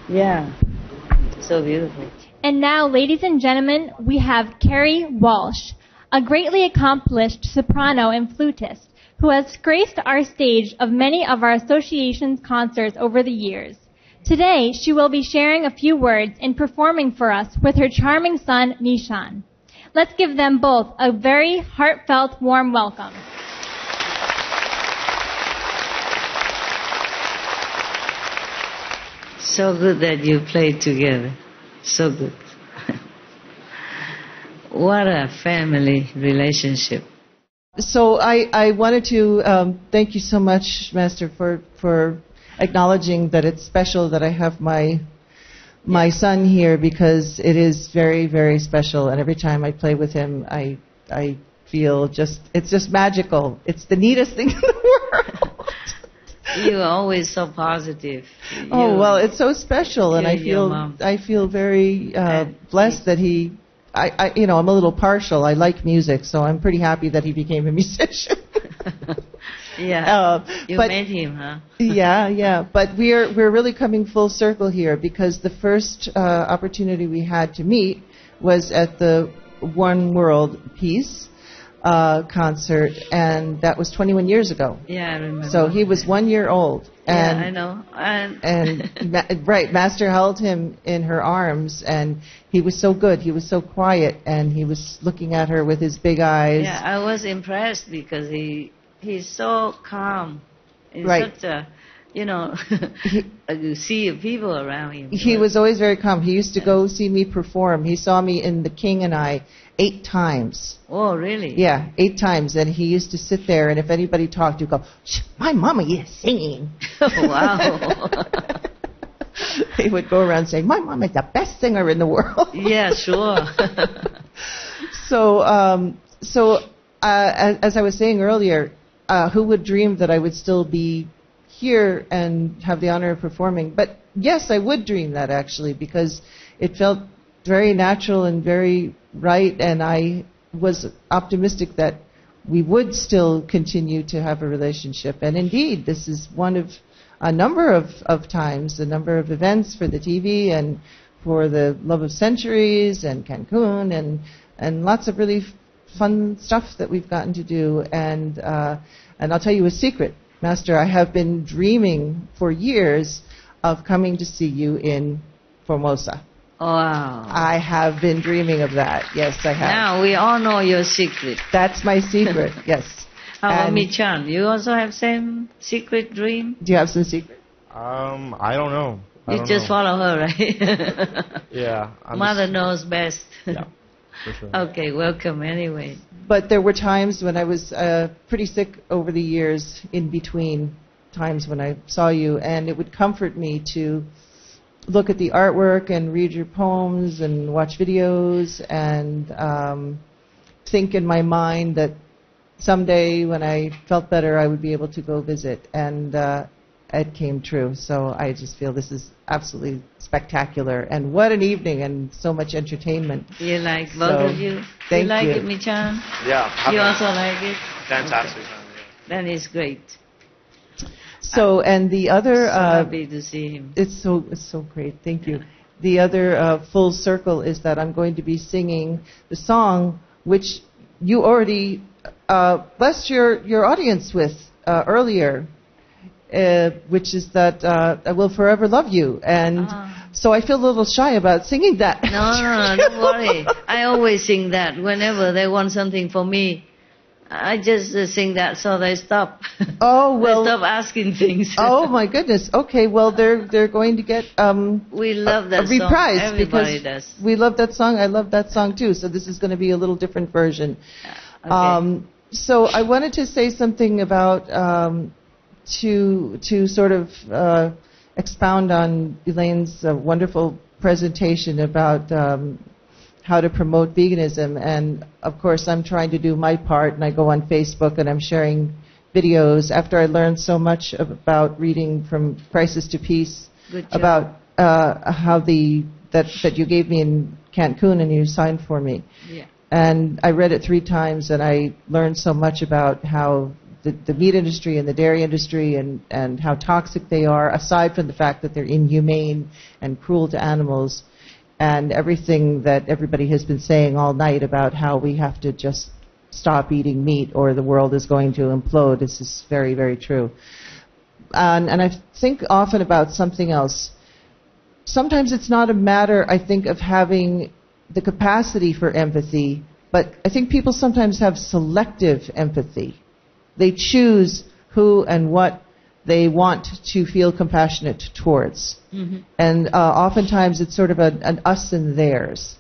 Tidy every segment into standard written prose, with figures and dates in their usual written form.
Yeah, so beautiful. And now, ladies and gentlemen, we have Carrie Walsh, a greatly accomplished soprano and flutist who has graced our stage of many of our association's concerts over the years. Today, she will be sharing a few words and performing for us with her charming son, Nishan. Let's give them both a very heartfelt, warm welcome. So good that you played together. So good. What a family relationship. So I wanted to thank you so much, Master, for acknowledging that it's special that I have my son here, because it is very, very special. And every time I play with him, I feel it's just magical. It's the neatest thing in the world. You're always so positive. Oh, well, it's so special, and I feel very blessed that I'm a little partial. I like music, so I'm pretty happy that he became a musician. Yeah, you met him, huh? Yeah. But we're really coming full circle here, because the first opportunity we had to meet was at the One World Peace concert, and that was 21 years ago. Yeah, I remember. So he was 1 year old. And, yeah, I know. And right, Master held him in her arms, and he was so good. He was so quiet, and he was looking at her with his big eyes. Yeah, I was impressed because he's so calm. In right. Such a, you see people around him. He was always very calm. He used to go see me perform. He saw me in The King and I 8 times. Oh, really? Yeah, 8 times. And he used to sit there, and if anybody talked, he'd go, "Shh, my mama is singing." Wow. He would go around saying, "My mama is the best singer in the world." Yeah, sure. So, as I was saying earlier, who would dream that I would still be here and have the honor of performing? But yes, I would dream that, actually, because it felt very natural and very right, and I was optimistic that we would still continue to have a relationship. And indeed, this is one of a number of times, a number of events for the TV and for the Love of Centuries and Cancun and lots of really fun stuff that we've gotten to do. And I'll tell you a secret, Master, I have been dreaming for years of coming to see you in Formosa. Wow. I have been dreaming of that. Yes, I have. Now we all know your secret. That's my secret, yes. How about Mi-chan? You also have same secret dream? Do you have some secret? I don't know. You just follow her, right? Yeah. Mother knows best. Yeah, for sure. Okay, welcome anyway. But there were times when I was pretty sick over the years, in between times when I saw you, and it would comfort me to look at the artwork and read your poems and watch videos and think in my mind that someday when I felt better I would be able to go visit, and it came true. So I just feel this is absolutely spectacular, and what an evening, and so much entertainment. You like both of you? Thank you. Like it, Mi-chan? Yeah. You also like it? Fantastic. Okay. That is great. So, and the other... so happy to see him. It's so great. Thank you. The other full circle is that I'm going to be singing the song which you already blessed your audience with earlier, which is that I will forever love you. And so I feel a little shy about singing that. No, don't worry. I always sing that whenever they want something from me. I just sing that so they stop. Oh, well. They stop asking things. Oh, my goodness. Okay, well, they're going to get we love that a reprise song. Everybody because does. We love that song. I love that song, too. So this is going to be a little different version. Okay. So I wanted to say something about, to sort of expound on Elaine's wonderful presentation about how to promote veganism. And, of course, I'm trying to do my part, and I go on Facebook and I'm sharing videos after I learned so much about reading From Crisis to Peace, about how that you gave me in Cancun and you signed for me. Yeah. And I read it 3 times, and I learned so much about how the meat industry and the dairy industry and how toxic they are, aside from the fact that they're inhumane and cruel to animals, and everything that everybody has been saying all night about how we have to just stop eating meat or the world is going to implode. This is very, very true. And I think often about something else. Sometimes it's not a matter, I think, of having the capacity for empathy, but I think people sometimes have selective empathy. They choose who and what they want to feel compassionate towards. Mm-hmm. And oftentimes it's sort of an us and theirs.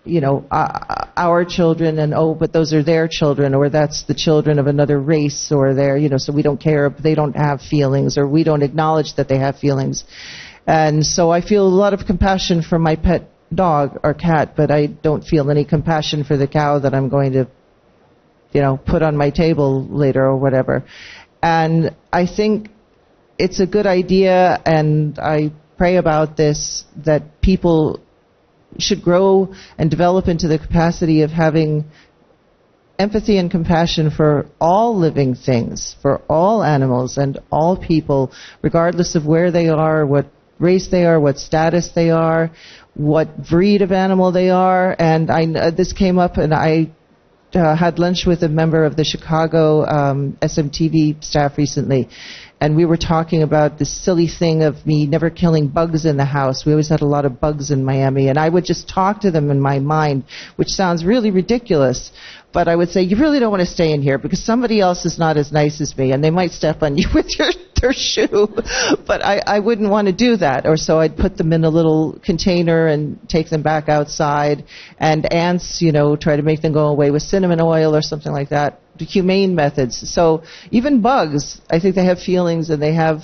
You know, our children, and but those are their children, or that's the children of another race, or they're, so we don't care if they don't have feelings, or we don't acknowledge that they have feelings. And so I feel a lot of compassion for my pet dog or cat, but I don't feel any compassion for the cow that I'm going to, put on my table later or whatever. And I think it's a good idea, and I pray about this, that people should grow and develop into the capacity of having empathy and compassion for all living things, for all animals and all people, regardless of where they are, what race they are, what status they are, what breed of animal they are. And this came up, and I had lunch with a member of the Chicago SMTV staff recently, and we were talking about this silly thing of me never killing bugs in the house. We always had a lot of bugs in Miami, and I would just talk to them in my mind, which sounds really ridiculous, but I would say, you really don't want to stay in here because somebody else is not as nice as me, and they might step on you with their shoe, but I wouldn't want to do that. Or so I'd put them in a little container and take them back outside, and ants, try to make them go away with cinnamon oil or something like that. Humane methods. So even bugs, I think they have feelings and they have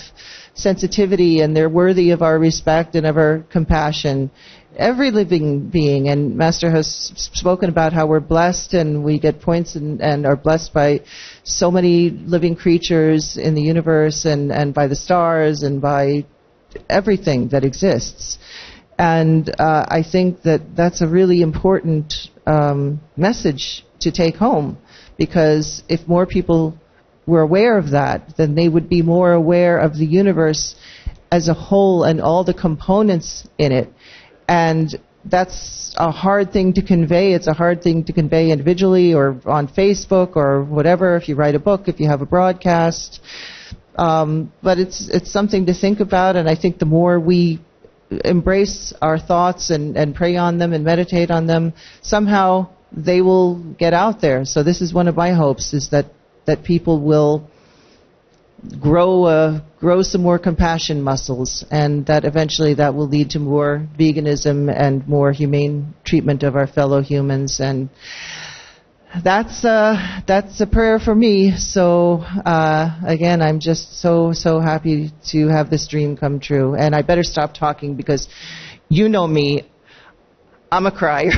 sensitivity, and they're worthy of our respect and of our compassion. Every living being, and Master has spoken about how we're blessed and we get points and are blessed by so many living creatures in the universe and by the stars and by everything that exists. And I think that that's a really important message to take home, because if more people were aware of that, then they would be more aware of the universe as a whole and all the components in it. And that's a hard thing to convey. It's a hard thing to convey individually or on Facebook or whatever, if you write a book, if you have a broadcast. But it's something to think about, and I think the more we embrace our thoughts and pray on them and meditate on them, somehow they will get out there. So this is one of my hopes, is that people will grow some more compassion muscles, and that eventually that will lead to more veganism and more humane treatment of our fellow humans. And that's a prayer for me. So again, I'm just so happy to have this dream come true. And I better stop talking, because you know me, I'm a crier.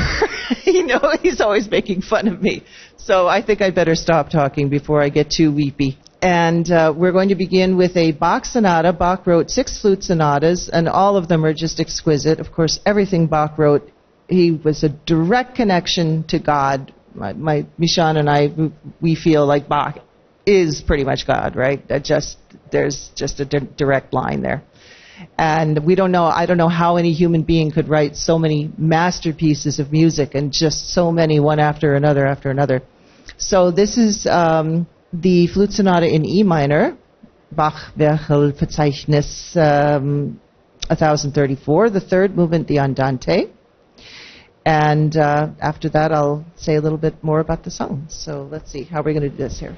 He's always making fun of me. So I think I better stop talking before I get too weepy. And we're going to begin with a Bach sonata. Bach wrote 6 flute sonatas, and all of them are just exquisite. Of course, everything Bach wrote, he was a direct connection to God. My Mishan and I, we feel like Bach is pretty much God, right? There's just a direct line there. And I don't know how any human being could write so many masterpieces of music, and just so many, one after another. So this is the flute sonata in E minor, Bach Werkelverzeichnis 1034, the third movement, the Andante. And after that, I'll say a little bit more about the song. So let's see, how are we going to do this here?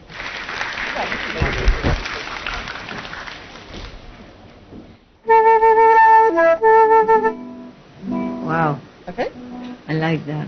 Wow. Okay. I like that.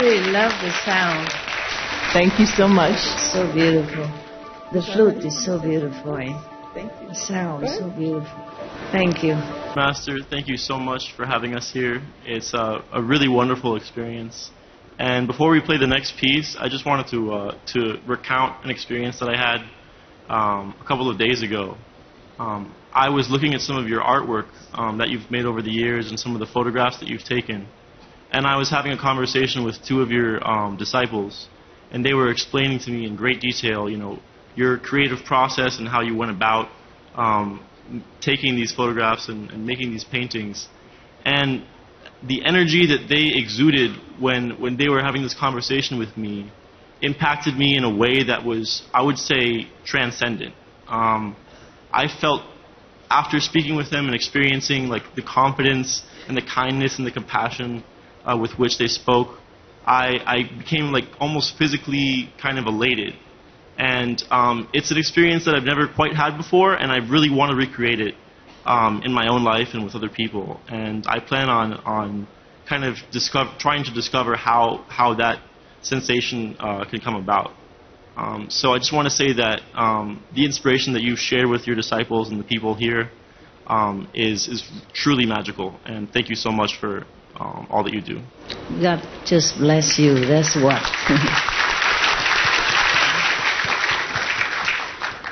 really love the sound. Thank you so much. So beautiful. The flute is so beautiful. Eh? Thank you. The sound is so beautiful. Thank you. Master, thank you so much for having us here. It's a really wonderful experience. And before we play the next piece, I just wanted to recount an experience that I had a couple of days ago. I was looking at some of your artwork that you've made over the years and some of the photographs that you've taken. And I was having a conversation with two of your disciples, and they were explaining to me in great detail, you know, your creative process and how you went about taking these photographs and making these paintings. And the energy that they exuded when they were having this conversation with me impacted me in a way that was, I would say, transcendent. I felt, after speaking with them and experiencing like the confidence and the kindness and the compassion with which they spoke, I became like almost physically kind of elated. And it's an experience that I've never quite had before, and I really want to recreate it in my own life and with other people. And I plan on kind of trying to discover how that sensation can come about. So I just want to say that the inspiration that you've shared with your disciples and the people here is truly magical. And thank you so much for all that you do. God just bless you. That's what.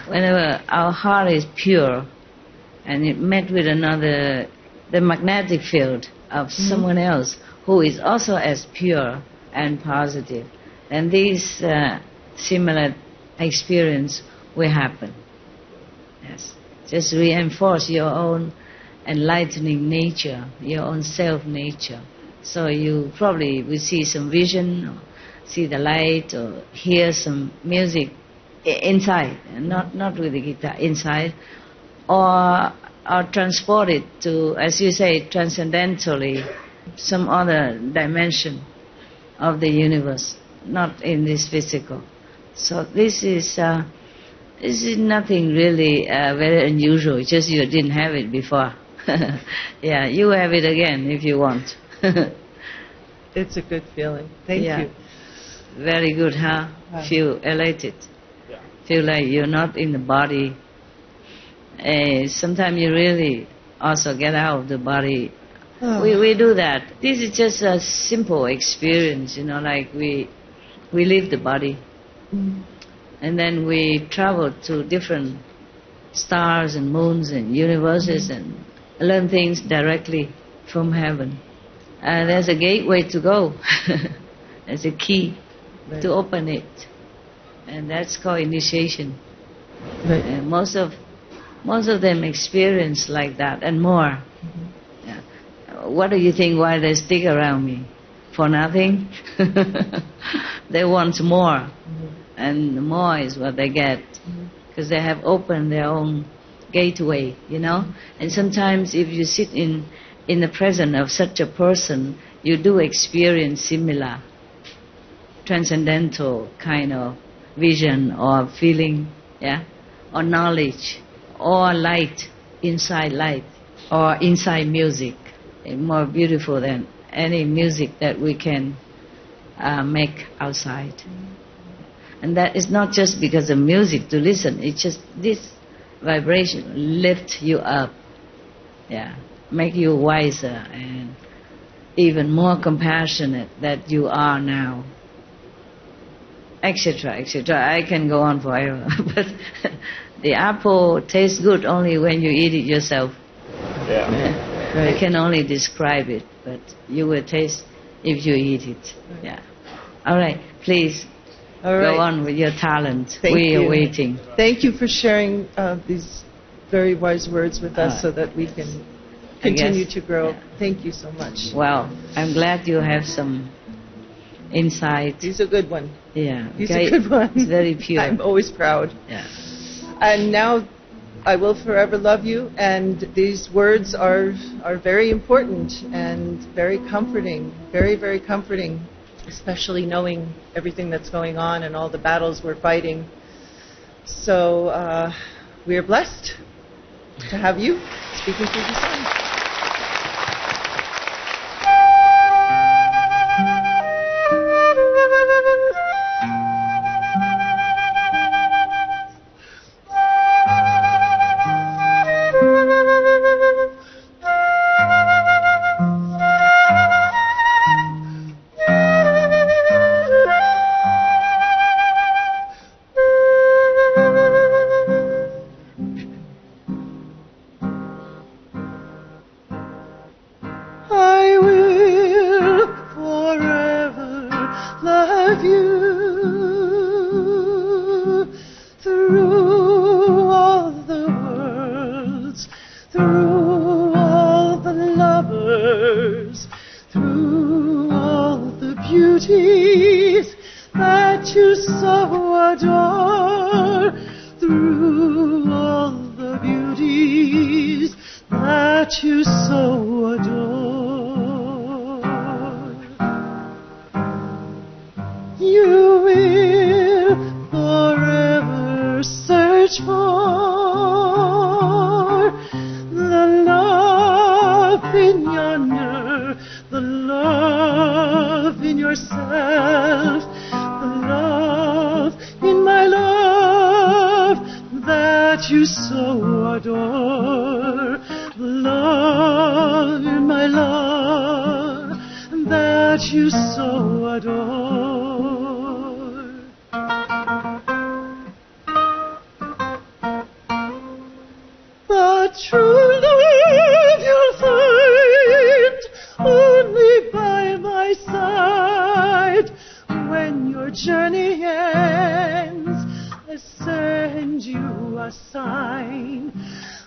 Whenever our heart is pure and it met with another, the magnetic field of someone else who is also as pure and positive, then these similar experience will happen. Yes. Just reinforce your own enlightening nature, your own self nature. So you probably will see some vision, or see the light, or hear some music inside, not with the guitar, inside, or transport it to, as you say, transcendentally, some other dimension of the universe, not in this physical. So this is nothing really very unusual. It's just you didn't have it before. Yeah, you have it again if you want. It's a good feeling. Thank you. Very good, huh? Feel elated. Feel like you're not in the body. Sometimes you really also get out of the body. We do that. This is just a simple experience, you know, like we leave the body. And then we travel to different stars and moons and universes and learn things directly from heaven. There's a gateway to go. There's a key to open it. And that's called initiation. And most of them experience like that and more. Yeah. What do you think why they stick around me? For nothing? They want more. And more is what they get. Because they have opened their own gateway, you know. And sometimes if you sit in the presence of such a person, you do experience similar transcendental kind of vision or feeling, yeah, or knowledge, or light, or inside music. It's more beautiful than any music that we can make outside. And that is not just because of music to listen, it's just this vibration lift you up, yeah, make you wiser and even more compassionate that you are now, etc., etc. I can go on forever, but the apple tastes good only when you eat it yourself. Yeah. Right. I can only describe it, but you will taste if you eat it. Yeah. All right, please. All right. Go on with your talent. We are waiting. Thank you for sharing these very wise words with us so that we can continue to grow. Yeah. Thank you so much. Well, I'm glad you have some insight. He's a good one. Yeah. He's a good one. He's very pure. I'm always proud. Yeah. And now I will forever love you, and these words are very important and very comforting, very, very comforting, especially knowing everything that's going on and all the battles we're fighting. So we are blessed to have you speaking through the song. that you so adore. You will forever search for the love in yonder, the love in yourself, the love in my love that you so adore, the love in my love that you so adore. But true love you'll find only by my side. When your journey ends, I'll send you a sign.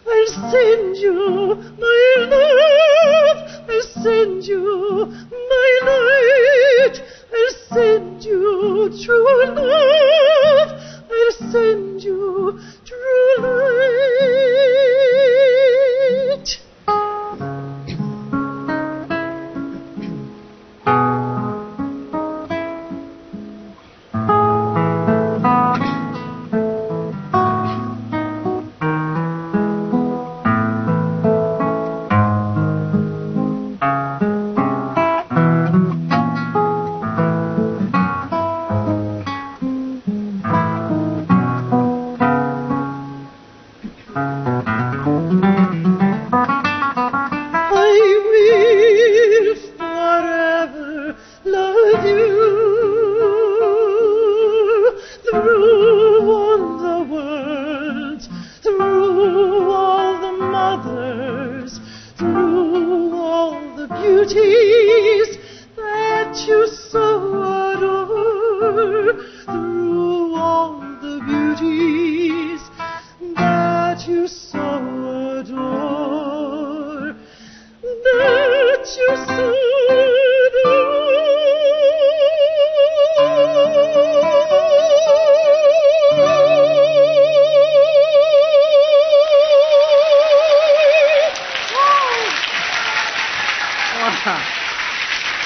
I'll send you my love, I'll send you my light, I'll send you true love, I'll send you true light.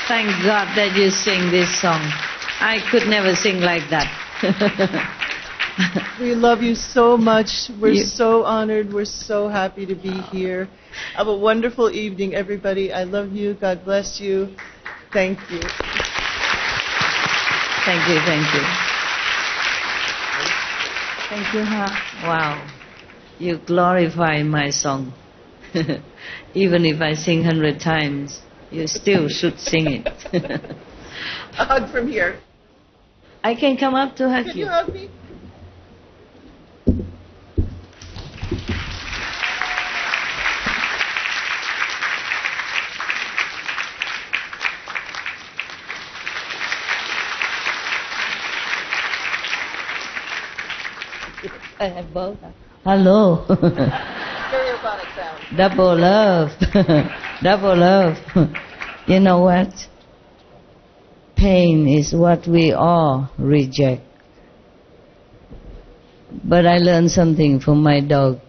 Thank God that you sing this song. I could never sing like that. We love you so much. We're so honored. We're so happy to be here. Have a wonderful evening, everybody. I love you. God bless you. Thank you. Thank you, thank you. Thank you, huh? Wow. You glorify my song. Even if I sing 100 times, you still should sing it. A hug from here. I can come up to hug Can you. you hug me? I have both. Hello. Stereophonic sound. Double love. Double love. You know what? Pain is what we all reject. But I learned something from my dog.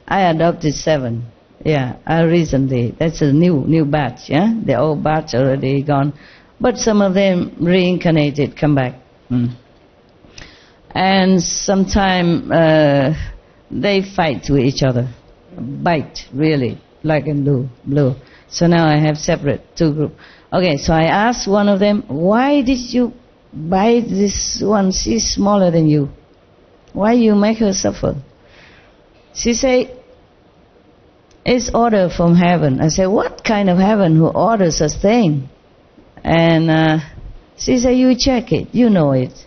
I adopted 7. Yeah, recently. That's a new batch, yeah? The old batch already gone. But some of them reincarnated, come back. And sometimes they fight with each other. Bite, really, black and blue. So now I have separate 2 groups. Okay, so I asked one of them, why did you bite this one? She's smaller than you. Why you make her suffer? She said, it's order from heaven. I said, what kind of heaven who orders such thing? And she said, you check it, you know it.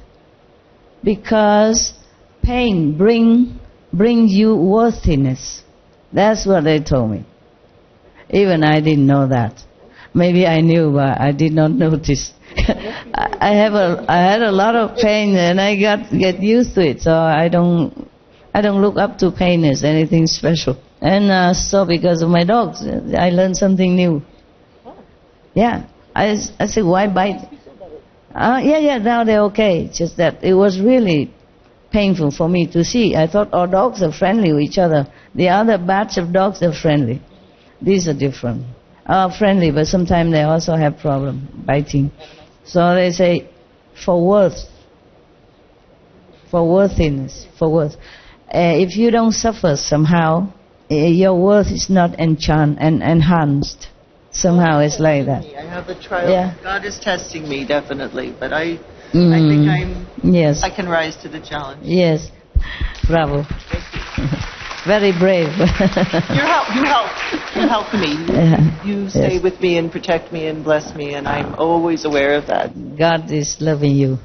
Because pain brings you worthiness. That's what they told me. Even I didn't know that. Maybe I knew, but I did not notice. I had a lot of pain, and I get used to it. So I don't look up to pain as anything special. And so because of my dogs, I learned something new. Yeah, I said, why bite? Yeah, now they're okay. Just that it was really painful for me to see. I thought all dogs are friendly with each other. The other batch of dogs are friendly. These are different. Friendly, but sometimes they also have problem biting. So they say, for worth, for worthiness, for worth. If you don't suffer somehow, your worth is not enhanced. Somehow it's like that. I have a trial. Yeah. God is testing me, definitely, but I think yes. I can rise to the challenge. Yes. Bravo. Very brave. You help me. You stay with me and protect me and bless me, and I'm always aware of that. God is loving you.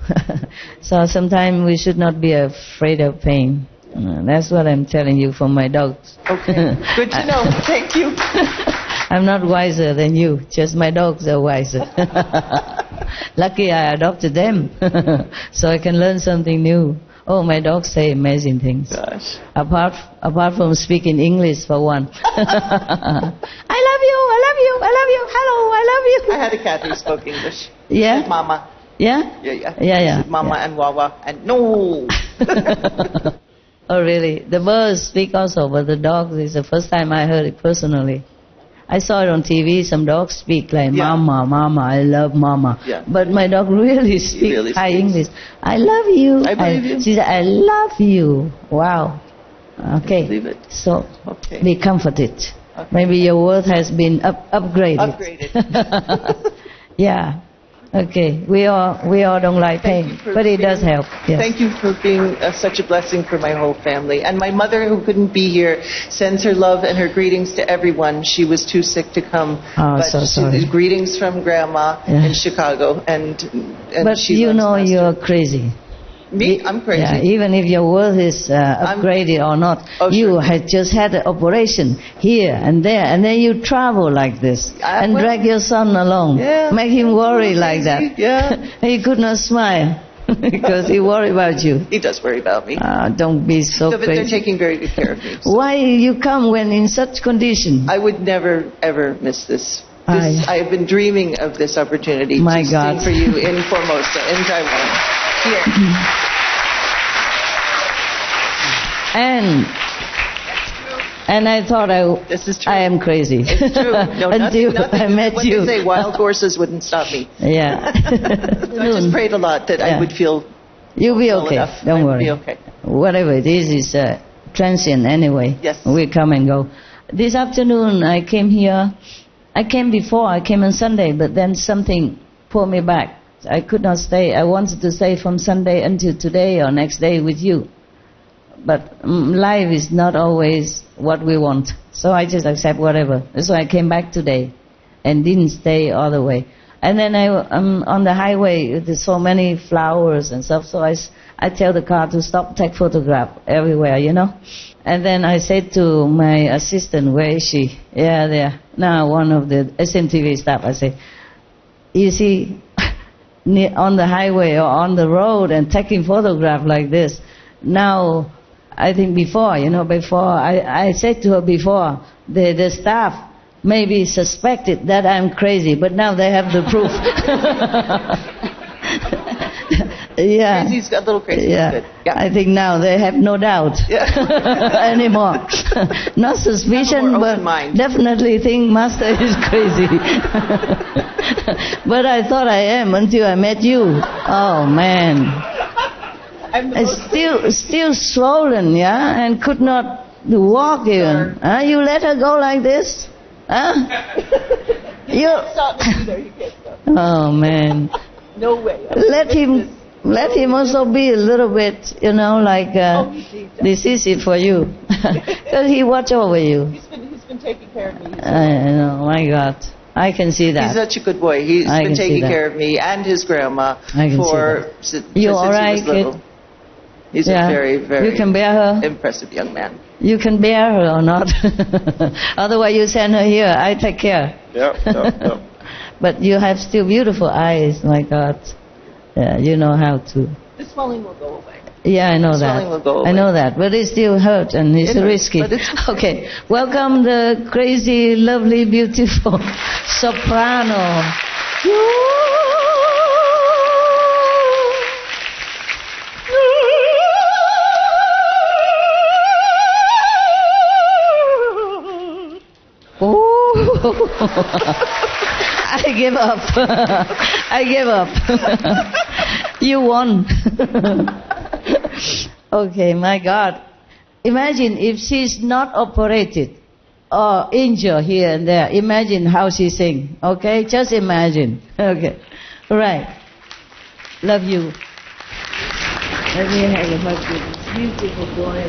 So sometimes we should not be afraid of pain. That's what I'm telling you from my dogs. Okay, good to know. Thank you. I'm not wiser than you, just my dogs are wiser. Lucky I adopted them, so I can learn something new. Oh, my dogs say amazing things. Gosh. Apart from speaking English for one. I love you, I love you, I love you, hello, I love you. I had a cat who spoke English. Yeah? Said mama. Yeah? Yeah. Said mama and wawa and no. Oh, really? The birds speak also, but the dogs is the first time I heard it personally. I saw it on TV, some dogs speak like mama, mama, I love mama. Yeah. But my dog really speaks high English. I love you. I believe you. She said, I love you. Wow. Okay. I believe it. So, Okay. be comforted. Okay. Maybe your worth has been upgraded. Upgraded. Yeah. Okay. We all don't like pain, but it does help. Yes. Thank you for being such a blessing for my whole family. And my mother, who couldn't be here, sends her love and her greetings to everyone. She was too sick to come. Oh, but so sorry. Greetings from Grandma in Chicago. And but she you know Master. You're crazy. Me? I'm crazy. Yeah, even if your worth is upgraded or not, you had just had an operation here and there, and then you travel like this and drag your son along, make him worry like that. Yeah. He could not smile because he worried about you. He does worry about me. Don't be so But crazy. they're taking very good care of me. So. Why you come when in such condition? I would never, ever miss this. I have been dreaming of this opportunity to sing for you in Formosa, in Taiwan. Here. And I thought this is true. I am crazy. It's true. No, until nothing, I met you. They say wild horses wouldn't stop me. Yeah. I just prayed a lot that I would feel. You'll be okay. Enough. Don't worry. Be okay. Whatever it is transient anyway. Yes. We come and go. This afternoon I came here. I came before. I came on Sunday, but then something pulled me back. I could not stay. I wanted to stay from Sunday until today or next day with you. But life is not always what we want. So I just accept whatever. So I came back today and didn't stay all the way. And then I'm on the highway, there's so many flowers and stuff. So I tell the car to stop, take photograph everywhere, you know. And then I said to my assistant, where is she? Yeah, there. Now one of the SMTV staff, I say, you see, on the highway or on the road and taking photograph like this. Now, I think before, I said to her before, the staff maybe suspected that I'm crazy, but now they have the proof. Yeah. Crazy's a little crazy. Yeah. Good. Yeah. I think now they have no doubt anymore. Not suspicion, but definitely think Master is crazy. But I thought I am until I met you. Oh man. It's still swollen, yeah, and could not walk even. You let her go like this? Oh man. No way. Let him also be a little bit, like this is it for you, because he watch over you. He's been taking care of me. I know, my God. I can see that. He's such a good boy. He's been taking care of me and his grandma since he was little. Kid? He's a very, very you can bear her? Impressive young man. You can bear her or not. Otherwise you send her here. I take care. Yeah. But you have still beautiful eyes, my God. Yeah, you know how to. The swelling will go away. Yeah, I know that. Swelling will go away. I know that, but it still hurts and it's risky. Okay, welcome the crazy, lovely, beautiful soprano. Oh. I give up. I give up. You won. Okay, my God. Imagine if she's not operated or injured here and there. Imagine how she sing. Okay, just imagine. Okay, right. Love you. Let me have a hug with this beautiful boy.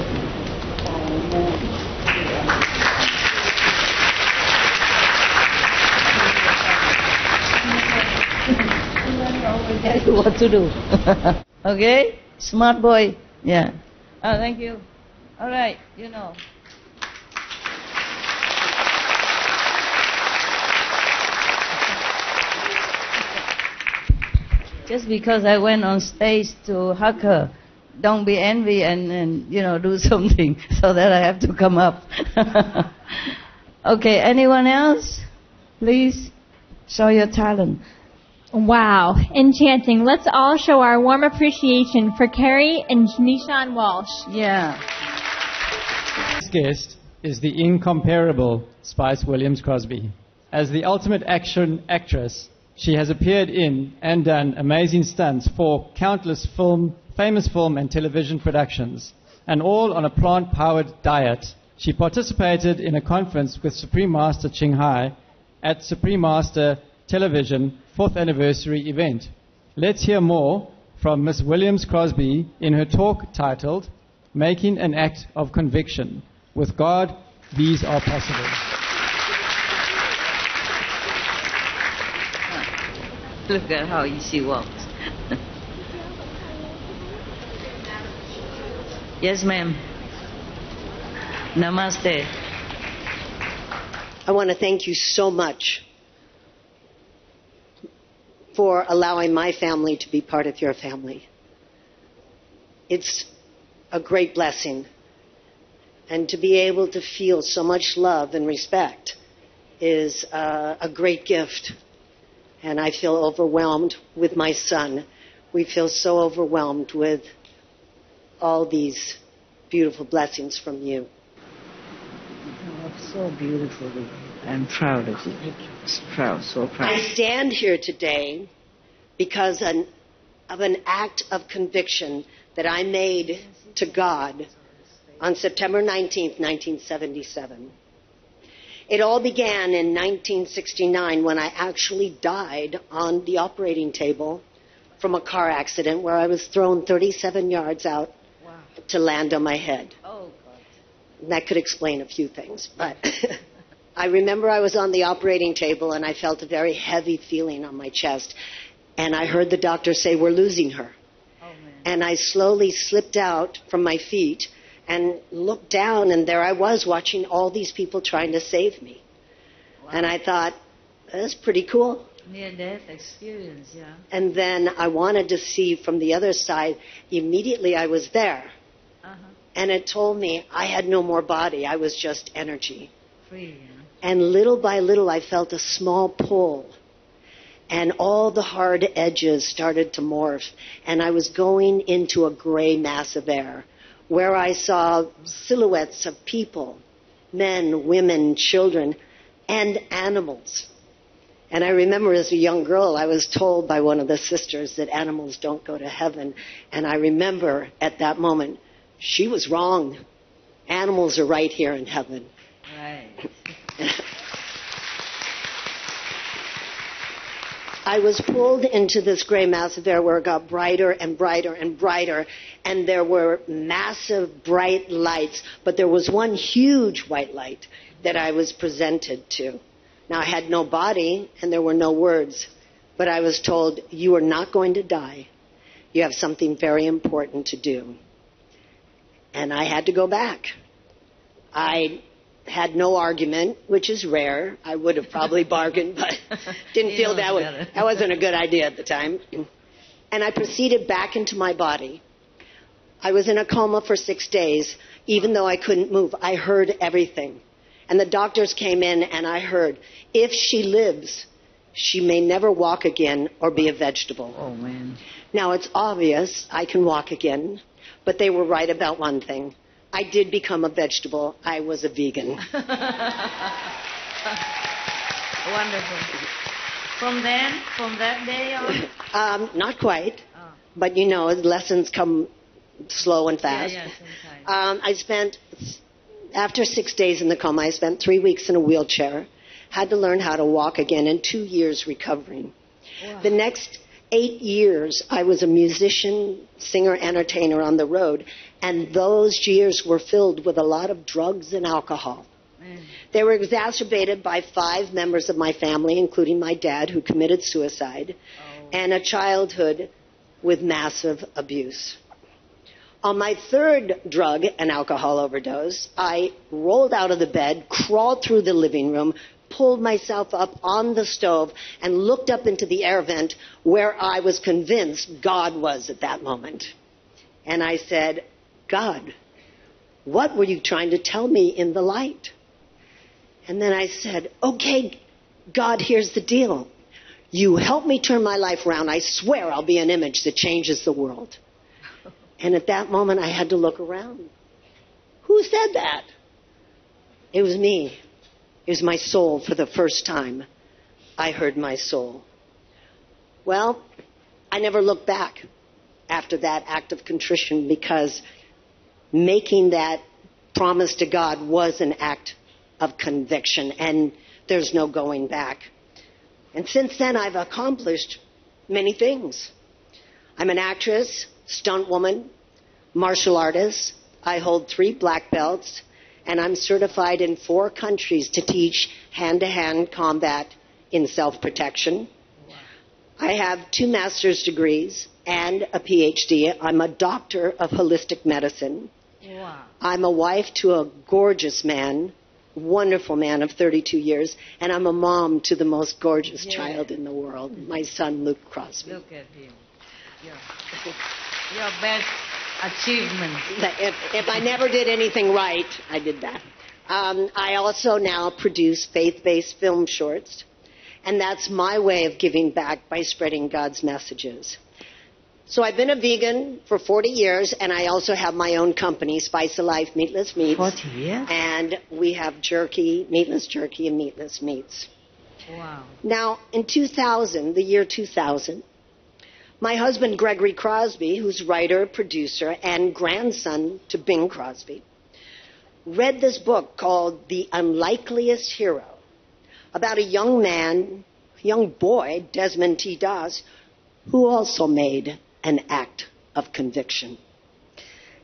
Tell you what to do. Okay? Smart boy. Yeah. Oh, thank you. All right, you know. Just because I went on stage to hug her, don't be envy and you know, do something so that I have to come up. Okay, anyone else? Please show your talent. Wow, enchanting. Let's all show our warm appreciation for Carrie and Nishan Walsh. Yeah. This guest is the incomparable Spice Williams-Crosby. As the ultimate action actress, she has appeared in and done amazing stunts for countless famous film and television productions, and all on a plant-powered diet. She participated in a conference with Supreme Master CHINGHAI at Supreme Master Television 4th anniversary event. Let's hear more from Miss Williams-Crosby in her talk titled Making an Act of Conviction. With God, these are possible. Look at how she walks. Yes, ma'am. Namaste. I want to thank you so much for allowing my family to be part of your family. It's a great blessing. And to be able to feel so much love and respect is a great gift. And I feel overwhelmed with my son. We feel so overwhelmed with all these beautiful blessings from you. Oh, so beautifully. I'm proud of you. Proud, so proud. I stand here today because of an act of conviction that I made to God on September 19th, 1977. It all began in 1969 when I actually died on the operating table from a car accident where I was thrown 37 yards out to land on my head. Oh, God. And that could explain a few things, but I remember I was on the operating table and I felt a very heavy feeling on my chest, and I heard the doctor say, "We're losing her." Oh, man. And I slowly slipped out from my feet and looked down, and there I was watching all these people trying to save me. Wow. And I thought, that's pretty cool. Near-death experience, yeah. And then I wanted to see from the other side. Immediately I was there. And it told me I had no more body. I was just energy. Free, yeah. And little by little I felt a small pull. And all the hard edges started to morph. And I was going into a gray mass of air, where I saw silhouettes of people, men, women, children, and animals. And I remember as a young girl, I was told by one of the sisters that animals don't go to heaven. And I remember at that moment, she was wrong. Animals are right here in heaven. Right. I was pulled into this gray mass of air where it got brighter and brighter and brighter, and there were massive bright lights, but there was one huge white light that I was presented to. Now, I had no body, and there were no words, but I was told, "You are not going to die. You have something very important to do." And I had to go back. I had no argument, which is rare. I would have probably bargained, but didn't feel that wasn't a good idea at the time. And I proceeded back into my body. I was in a coma for 6 days, even though I couldn't move. I heard everything. And the doctors came in, and I heard, if she lives, she may never walk again or be a vegetable. Oh, man. Now, it's obvious I can walk again, but they were right about one thing. I did become a vegetable. I was a vegan. Wonderful. From that day on? Not quite. Oh. But you know, lessons come slow and fast. Yeah, sometimes. After 6 days in the coma, I spent 3 weeks in a wheelchair, had to learn how to walk again, and 2 years recovering. Wow. The next 8 years, I was a musician, singer, entertainer on the road, and those years were filled with a lot of drugs and alcohol. They were exacerbated by 5 members of my family, including my dad, who committed suicide, and a childhood with massive abuse. On my 3rd drug and alcohol overdose, I rolled out of the bed, crawled through the living room, pulled myself up on the stove, and looked up into the air vent where I was convinced God was at that moment. And I said, God, what were you trying to tell me in the light? And then I said, okay, God, here's the deal. You help me turn my life around. I swear I'll be an image that changes the world. And at that moment, I had to look around. Who said that? It was me. It was my soul for the first time. I heard my soul. Well, I never looked back after that act of contrition, because making that promise to God was an act of conviction, and there's no going back. And since then, I've accomplished many things. I'm an actress, stunt woman, martial artist. I hold 3 black belts, and I'm certified in 4 countries to teach hand-to-hand combat in self-protection. Wow. I have 2 master's degrees and a PhD. I'm a doctor of holistic medicine. Wow. I'm a wife to a gorgeous man, wonderful man of 32 years, and I'm a mom to the most gorgeous child in the world, my son, Luke Crosby. Look at him. Your best achievement. If I never did anything right, I did that. I also now produce faith-based film shorts, and that's my way of giving back by spreading God's messages. So I've been a vegan for 40 years, and I also have my own company, Spice of Life Meatless Meats. 40 years? And we have jerky, meatless jerky, and meatless meats. Wow. Now, in 2000, the year 2000, my husband, Gregory Crosby, who's writer, producer, and grandson to Bing Crosby, read this book called The Unlikeliest Hero, about a young boy, Desmond T. Doss, who also made an act of conviction.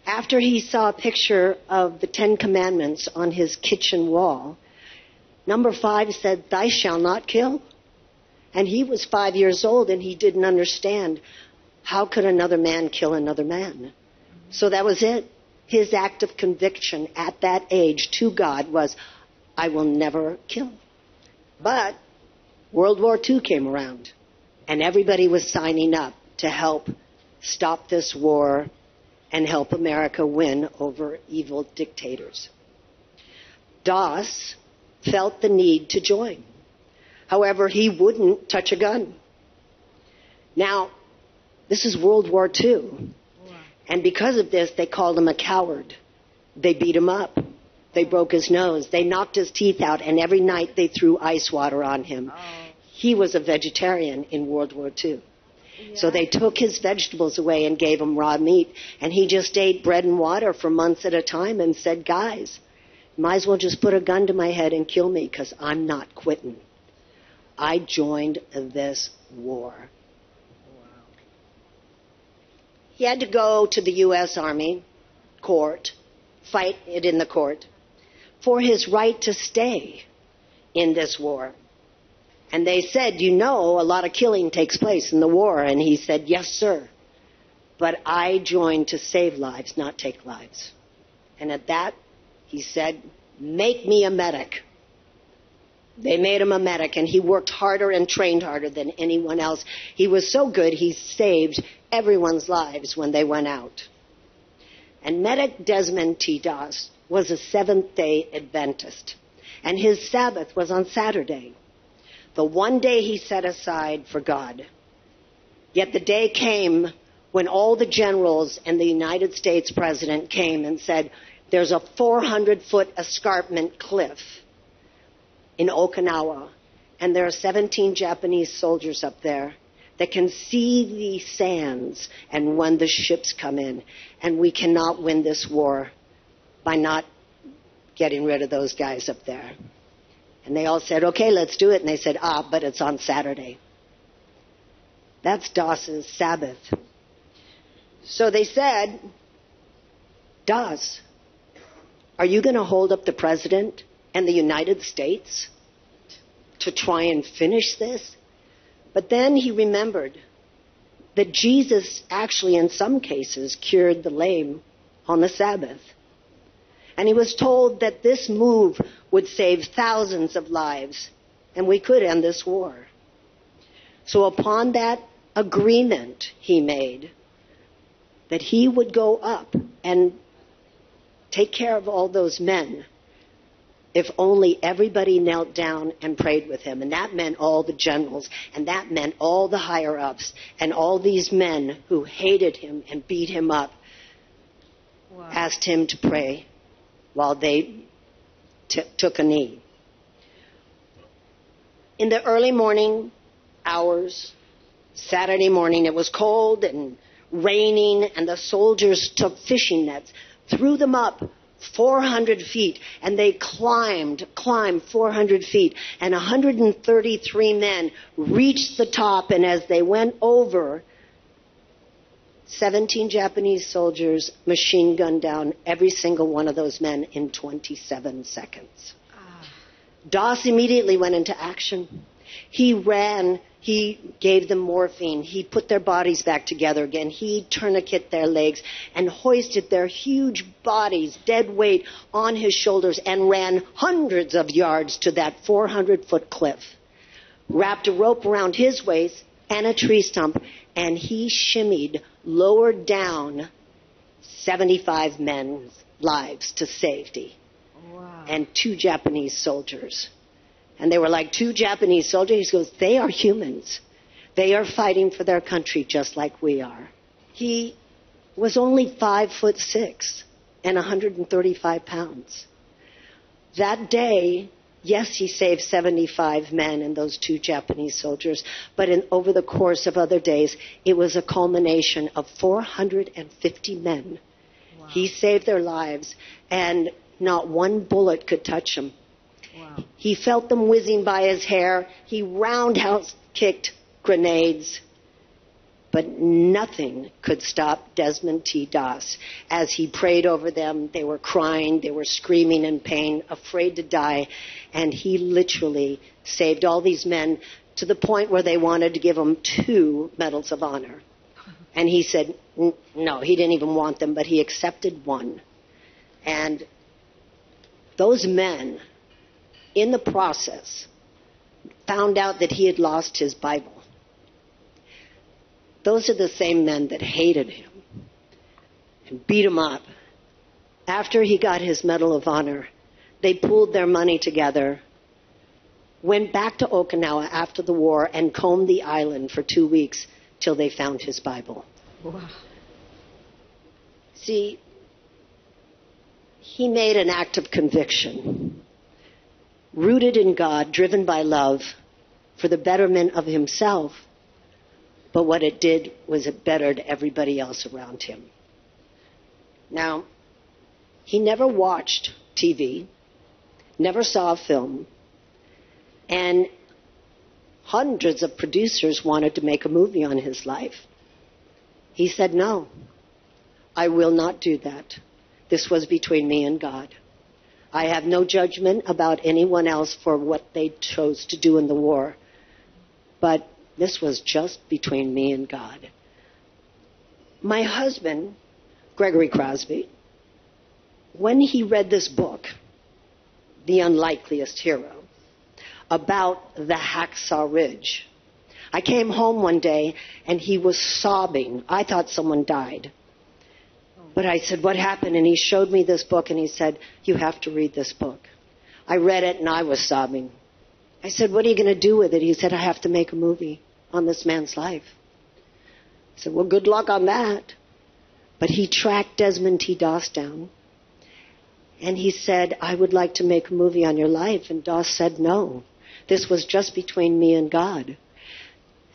After he saw a picture of the 10 Commandments on his kitchen wall, number 5 said, "Thou shalt not kill." And he was 5 years old, and he didn't understand how could another man kill another man. So that was it. His act of conviction at that age to God was, I will never kill. But World War II came around, and everybody was signing up to help stop this war and help America win over evil dictators. Doss felt the need to join. However, he wouldn't touch a gun. Now, this is World War II. Wow. And because of this, they called him a coward. They beat him up. They broke his nose. They knocked his teeth out, and every night they threw ice water on him. Oh. He was a vegetarian in World War II. Yeah. So they took his vegetables away and gave him raw meat, and he just ate bread and water for months at a time and said, guys, might as well just put a gun to my head and kill me, because I'm not quitting. I joined this war. Wow. He had to go to the U.S. Army court, fight it in the court, for his right to stay in this war. And they said, you know, a lot of killing takes place in the war. And he said, yes, sir. But I joined to save lives, not take lives. And at that, he said, make me a medic. They made him a medic, and he worked harder and trained harder than anyone else. He was so good, he saved everyone's lives when they went out. And Medic Desmond T. Doss was a Seventh-day Adventist, and his Sabbath was on Saturday, the one day he set aside for God. Yet the day came when all the generals and the United States president came and said, there's a 400-foot escarpment cliff in Okinawa, And there are 17 Japanese soldiers up there that can see the sands and when the ships come in. And we cannot win this war by not getting rid of those guys up there. And they all said, okay, let's do it. And they said, but it's on Saturday. That's DOS's Sabbath. So they said, DOS, are you going to hold up the president and the United States to try and finish this? But then he remembered that Jesus actually, in some cases, cured the lame on the Sabbath. And he was told that this move would save thousands of lives, and we could end this war. So upon that agreement he made, that he would go up and take care of all those men, if only everybody knelt down and prayed with him. And that meant all the generals, and that meant all the higher-ups, and all these men who hated him and beat him up, asked him to pray while they took a knee. In the early morning hours, Saturday morning, it was cold and raining, and the soldiers took fishing nets, threw them up 400 feet, and they climbed 400 feet, and 133 men reached the top, and as they went over, 17 Japanese soldiers machine gunned down every single one of those men in 27 seconds. DOS immediately went into action. He ran. He gave them morphine. He put their bodies back together again. He tourniqueted their legs and hoisted their huge bodies, dead weight, on his shoulders and ran hundreds of yards to that 400-foot cliff. Wrapped a rope around his waist and a tree stump, and he shimmied lower down 75 men's lives to safety. Wow. And 2 Japanese soldiers. And they were like 2 Japanese soldiers. He goes, they are humans. They are fighting for their country just like we are. He was only 5'6" and 135 pounds. That day, yes, he saved 75 men and those 2 Japanese soldiers, but over the course of other days, it was a culmination of 450 men. Wow. He saved their lives, and not one bullet could touch them. Wow. He felt them whizzing by his hair. He roundhouse kicked grenades. But nothing could stop Desmond T. Doss. As he prayed over them, they were crying, they were screaming in pain, afraid to die. And he literally saved all these men to the point where they wanted to give him 2 medals of honor. And he said, no, he didn't even want them, but he accepted 1. And those men, in the process, found out that he had lost his Bible. Those are the same men that hated him and beat him up. After he got his Medal of Honor, they pooled their money together, went back to Okinawa after the war, and combed the island for 2 weeks till they found his Bible. Wow. See, he made an act of conviction, rooted in God, driven by love, for the betterment of himself. But what it did was it bettered everybody else around him. Now, he never watched TV, never saw a film, and hundreds of producers wanted to make a movie on his life. He said, no, I will not do that. This was between me and God. I have no judgment about anyone else for what they chose to do in the war. But this was just between me and God. My husband, Gregory Crosby, when he read this book, The Unlikeliest Hero, about the Hacksaw Ridge, I came home one day and he was sobbing. I thought someone died. But I said, what happened? And he showed me this book and he said, you have to read this book. I read it and I was sobbing. I said, what are you going to do with it? He said, I have to make a movie on this man's life. I said, well, good luck on that. But he tracked Desmond T. Doss down. And he said, I would like to make a movie on your life. And Doss said no. This was just between me and God.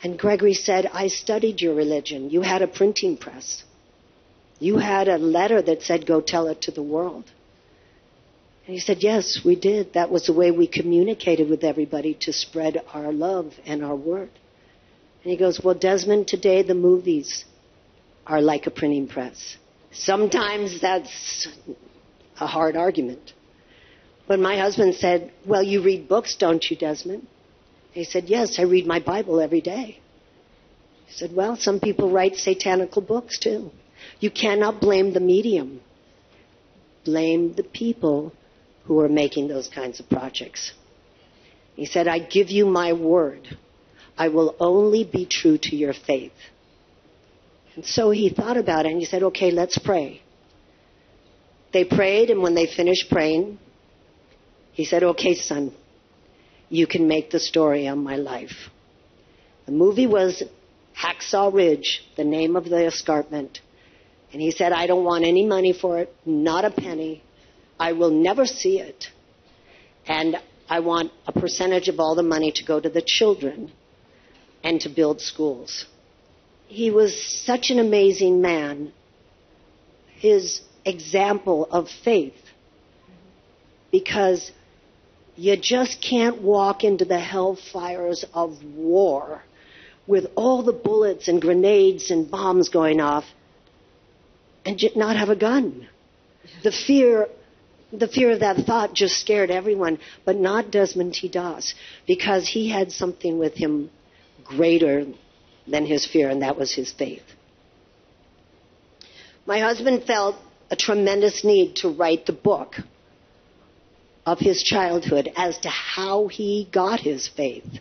And Gregory said, I studied your religion. You had a printing press. You had a letter that said, go tell it to the world. And he said, yes, we did. That was the way we communicated with everybody to spread our love and our word. And he goes, well, Desmond, today the movies are like a printing press. Sometimes that's a hard argument. But my husband said, well, you read books, don't you, Desmond? He said, yes, I read my Bible every day. He said, well, some people write satanical books too. You cannot blame the medium. Blame the people who are making those kinds of projects. He said, I give you my word. I will only be true to your faith. And so he thought about it and he said, okay, let's pray. They prayed, and when they finished praying, he said, okay, son, you can make the story on my life. The movie was Hacksaw Ridge, the name of the escarpment. And he said, I don't want any money for it, not a penny. I will never see it. And I want a percentage of all the money to go to the children and to build schools. He was such an amazing man. His example of faith. Because you just can't walk into the hellfires of war with all the bullets and grenades and bombs going off and not have a gun. The fear of that thought just scared everyone, but not Desmond T. Doss, because he had something with him greater than his fear, and that was his faith. My husband felt a tremendous need to write the book of his childhood as to how he got his faith.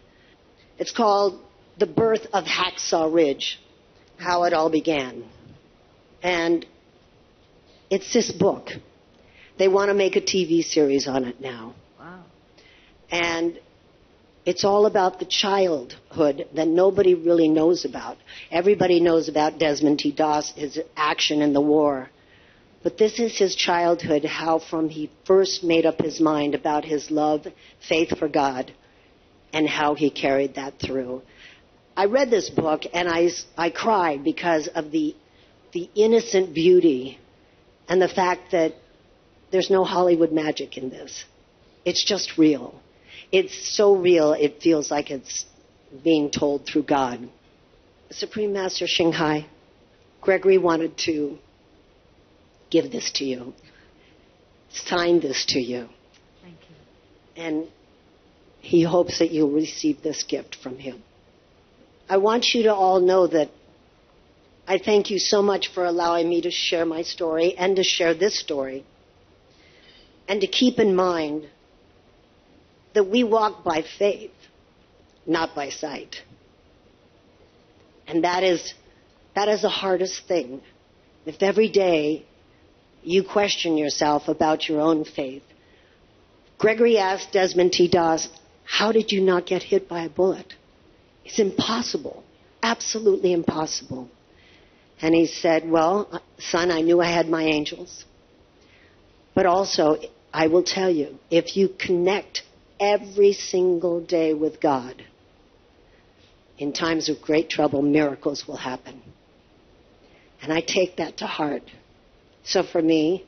It's called The Birth of Hacksaw Ridge, How It All Began. And it's this book. They want to make a TV series on it now. Wow. And it's all about the childhood that nobody really knows about. Everybody knows about Desmond T. Doss, his action in the war. But this is his childhood, how from he first made up his mind about his love, faith for God, and how he carried that through. I read this book and I cried because of the innocent beauty and the fact that there's no Hollywood magic in this. It's just real. It's so real it feels like it's being told through God. Supreme Master CHINGHAI, Gregory wanted to give this to you, sign this to you. Thank you. And he hopes that you'll receive this gift from him. I want you to all know that I thank you so much for allowing me to share my story and to share this story. And to keep in mind that we walk by faith, not by sight. And that is the hardest thing. If every day you question yourself about your own faith. Gregory asked Desmond T. Doss, how did you not get hit by a bullet? It's impossible, absolutely impossible. And he said, well, son, I knew I had my angels. But also, I will tell you, if you connect every single day with God, in times of great trouble, miracles will happen. And I take that to heart. So for me,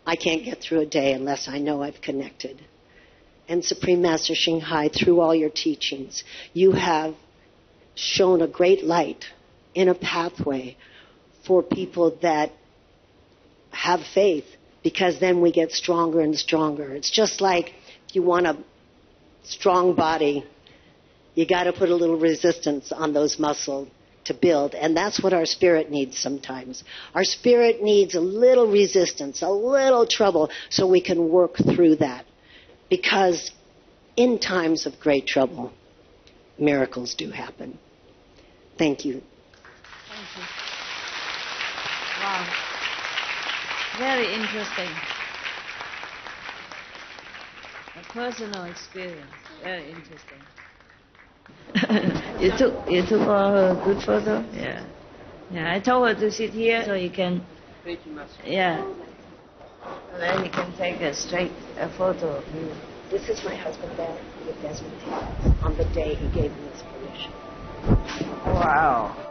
I can't get through a day unless I know I've connected. And Supreme Master CHINGHAI, through all your teachings, you have shown a great light in a pathway for people that have faith, because then we get stronger and stronger. It's just like if you want a strong body, you got to put a little resistance on those muscles to build. And that's what our spirit needs sometimes. Our spirit needs a little resistance, a little trouble, so we can work through that. Because in times of great trouble, miracles do happen. Thank you. Thank you. Wow. Very interesting. A personal experience. Very interesting. You took a good photo? Yeah. Yeah, I told her to sit here so you can. Yeah. And then you can take a straight photo of you. This is my husband there with Desmond Taylor on the day he gave me his permission. Wow.